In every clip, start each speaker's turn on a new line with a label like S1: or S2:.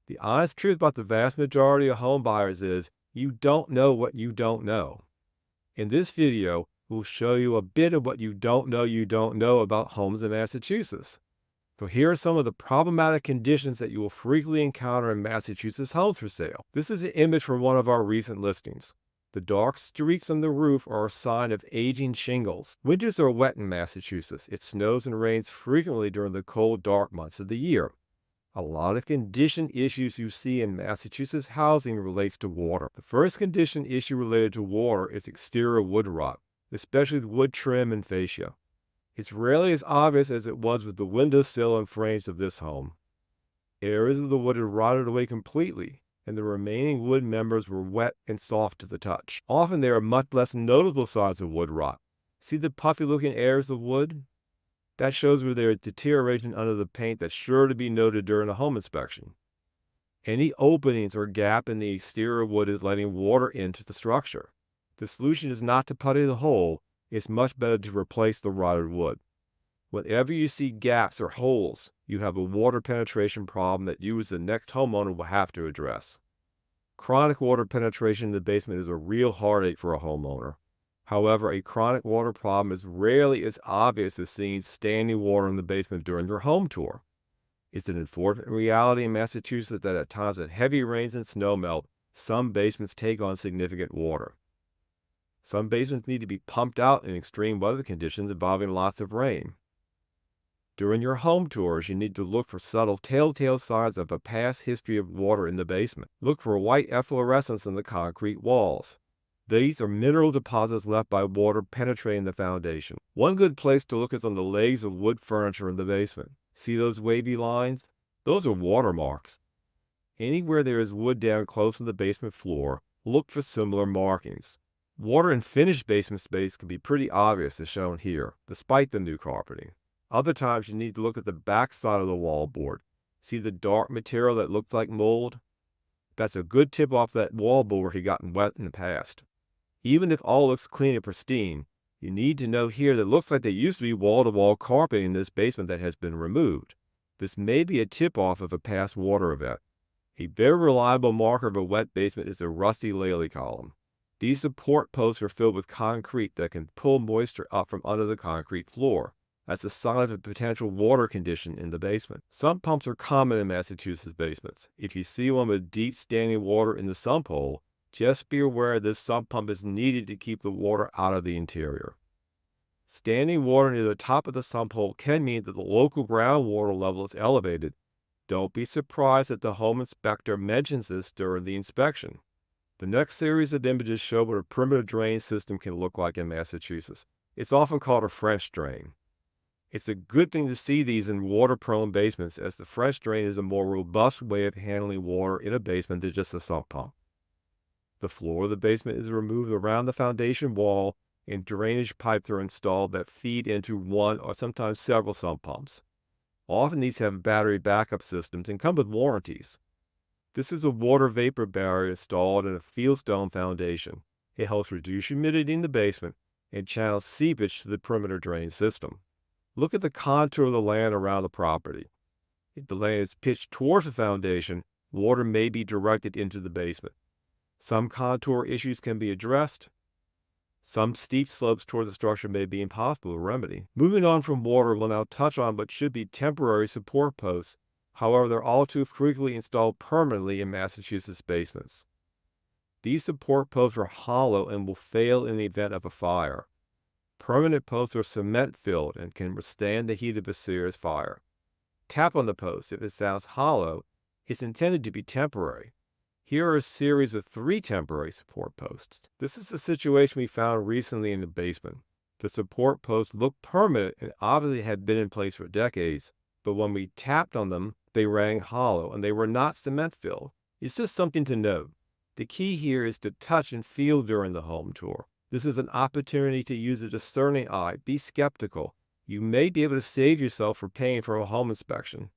S1: The honest truth about the vast majority of home buyers is you don't know what you don't know. In this video, we'll show you a bit of what you don't know about homes in Massachusetts. So here are some of the problematic conditions that you will frequently encounter in Massachusetts homes for sale. This is an image from one of our recent listings. The dark streaks on the roof are a sign of aging shingles. Winters are wet in Massachusetts. It snows and rains frequently during the cold, dark months of the year. A lot of condition issues you see in Massachusetts housing relates to water. The first condition issue related to water is exterior wood rot, especially the wood trim and fascia. It's rarely as obvious as it was with the windowsill and frames of this home. Areas of the wood had rotted away completely, and the remaining wood members were wet and soft to the touch. Often there are much less noticeable signs of wood rot. See the puffy-looking areas of wood? That shows where there is deterioration under the paint that's sure to be noted during a home inspection. Any openings or gap in the exterior wood is letting water into the structure. The solution is not to putty the hole. It's much better to replace the rotted wood. Whenever you see gaps or holes, you have a water penetration problem that you as the next homeowner will have to address. Chronic water penetration in the basement is a real heartache for a homeowner. However, a chronic water problem is rarely as obvious as seeing standing water in the basement during your home tour. It's an unfortunate reality in Massachusetts that at times with heavy rains and snowmelt, some basements take on significant water. Some basements need to be pumped out in extreme weather conditions involving lots of rain. During your home tours, you need to look for subtle telltale signs of a past history of water in the basement. Look for white efflorescence in the concrete walls. These are mineral deposits left by water penetrating the foundation. One good place to look is on the legs of wood furniture in the basement. See those wavy lines? Those are watermarks. Anywhere there is wood down close to the basement floor, look for similar markings. Water in finished basement space can be pretty obvious as shown here, despite the new carpeting. Other times you need to look at the back side of the wallboard. See the dark material that looks like mold? That's a good tip off that wallboard had gotten wet in the past. Even if all looks clean and pristine, you need to know here that it looks like there used to be wall-to-wall carpeting in this basement that has been removed. This may be a tip-off of a past water event. A very reliable marker of a wet basement is a rusty Lally column. These support posts are filled with concrete that can pull moisture up from under the concrete floor. That's a sign of a potential water condition in the basement. Sump pumps are common in Massachusetts basements. If you see one with deep standing water in the sump hole, just be aware this sump pump is needed to keep the water out of the interior. Standing water near the top of the sump hole can mean that the local groundwater level is elevated. Don't be surprised that the home inspector mentions this during the inspection. The next series of images show what a perimeter drain system can look like in Massachusetts. It's often called a French drain. It's a good thing to see these in water-prone basements, as the French drain is a more robust way of handling water in a basement than just a sump pump. The floor of the basement is removed around the foundation wall, and drainage pipes are installed that feed into one or sometimes several sump pumps. Often these have battery backup systems and come with warranties. This is a water vapor barrier installed in a fieldstone foundation. It helps reduce humidity in the basement and channels seepage to the perimeter drain system. Look at the contour of the land around the property. If the land is pitched towards the foundation, water may be directed into the basement. Some contour issues can be addressed. Some steep slopes towards the structure may be impossible to remedy. Moving on from water, we'll now touch on what should be temporary support posts. However, they're all too frequently installed permanently in Massachusetts basements. These support posts are hollow and will fail in the event of a fire. Permanent posts are cement-filled and can withstand the heat of a serious fire. Tap on the post if it sounds hollow. It's intended to be temporary. Here are a series of 3 temporary support posts. This is a situation we found recently in the basement. The support posts looked permanent and obviously had been in place for decades, but when we tapped on them, they rang hollow and they were not cement-filled. It's just something to note. The key here is to touch and feel during the home tour. This is an opportunity to use a discerning eye. Be skeptical. You may be able to save yourself from paying for a home inspection.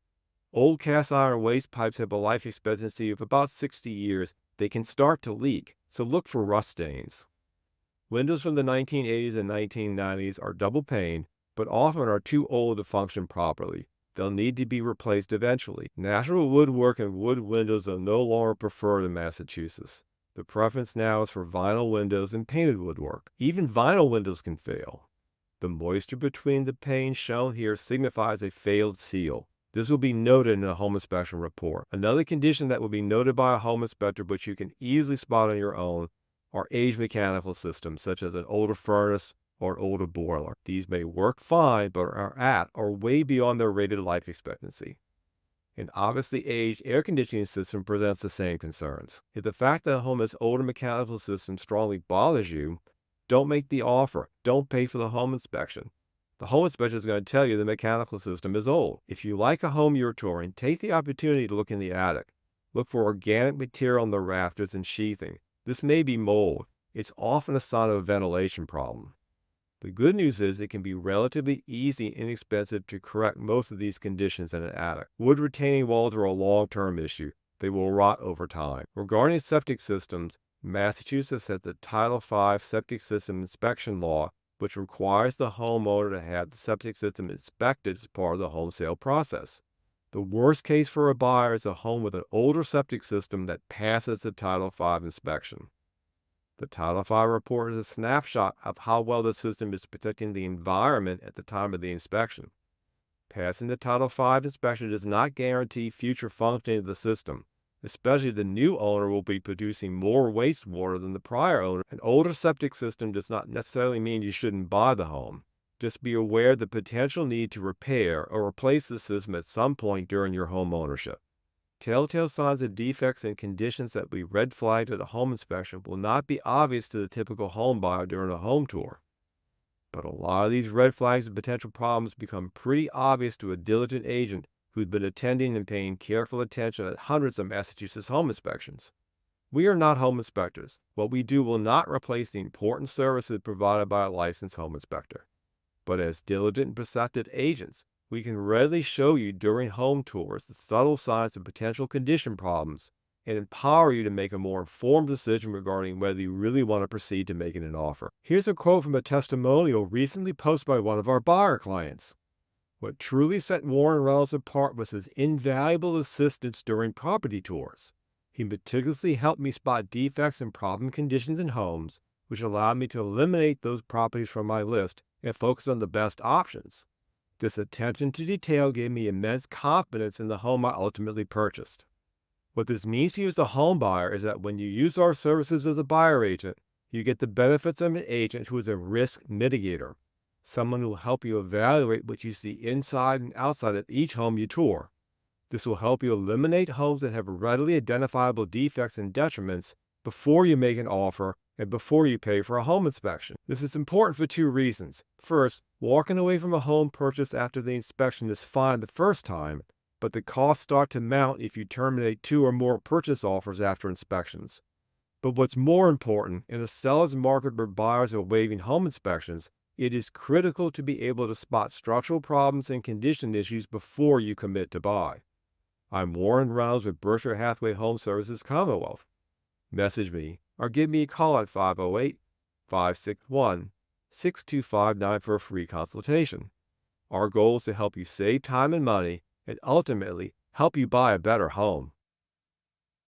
S1: Old cast iron waste pipes have a life expectancy of about 60 years. They can start to leak, so look for rust stains. Windows from the 1980s and 1990s are double pane, but often are too old to function properly. they'll need to be replaced eventually. Natural woodwork and wood windows are no longer preferred in Massachusetts. The preference now is for vinyl windows and painted woodwork. Even vinyl windows can fail. The moisture between the panes shown here signifies a failed seal. This will be noted in a home inspection report. Another condition that will be noted by a home inspector, but you can easily spot on your own, are aged mechanical systems, such as an older furnace or an older boiler. These may work fine, but are at or way beyond their rated life expectancy. An obviously aged air conditioning system presents the same concerns. If the fact that a home has older mechanical systems strongly bothers you, don't make the offer. Don't pay for the home inspection. The home inspector is going to tell you the mechanical system is old. If you like a home you're touring, take the opportunity to look in the attic. Look for organic material on the rafters and sheathing. This may be mold. It's often a sign of a ventilation problem. The good news is it can be relatively easy and inexpensive to correct most of these conditions in an attic. Wood retaining walls are a long-term issue. They will rot over time. Regarding septic systems, Massachusetts has the Title V Septic System Inspection Law, which requires the homeowner to have the septic system inspected as part of the home sale process. The worst case for a buyer is a home with an older septic system that passes the Title V inspection. The Title V report is a snapshot of how well the system is protecting the environment at the time of the inspection. Passing the Title V inspection does not guarantee future functioning of the system. Especially the new owner will be producing more wastewater than the prior owner. An older septic system does not necessarily mean you shouldn't buy the home. Just be aware of the potential need to repair or replace the system at some point during your home ownership. Telltale signs of defects and conditions that we red flagged at a home inspection will not be obvious to the typical home buyer during a home tour. But a lot of these red flags and potential problems become pretty obvious to a diligent agent who's been attending and paying careful attention at hundreds of Massachusetts home inspections. We are not home inspectors. What we do will not replace the important services provided by a licensed home inspector. But as diligent and perceptive agents, we can readily show you during home tours the subtle signs of potential condition problems and empower you to make a more informed decision regarding whether you really want to proceed to making an offer. Here's a quote from a testimonial recently posted by one of our buyer clients. What truly set Warren Reynolds apart was his invaluable assistance during property tours. He meticulously helped me spot defects and problem conditions in homes, which allowed me to eliminate those properties from my list and focus on the best options. This attention to detail gave me immense confidence in the home I ultimately purchased. What this means to you as a home buyer is that when you use our services as a buyer agent, you get the benefits of an agent who is a risk mitigator. Someone who will help you evaluate what you see inside and outside of each home you tour. This will help you eliminate homes that have readily identifiable defects and detriments before you make an offer and before you pay for a home inspection. This is important for two reasons. First, walking away from a home purchase after the inspection is fine the first time, but the costs start to mount if you terminate 2 or more purchase offers after inspections. But what's more important, in a seller's market where buyers are waiving home inspections, it is critical to be able to spot structural problems and condition issues before you commit to buy. I'm Warren Reynolds with Berkshire Hathaway Home Services Commonwealth. Message me or give me a call at 508-561-6259 for a free consultation. Our goal is to help you save time and money and ultimately help you buy a better home.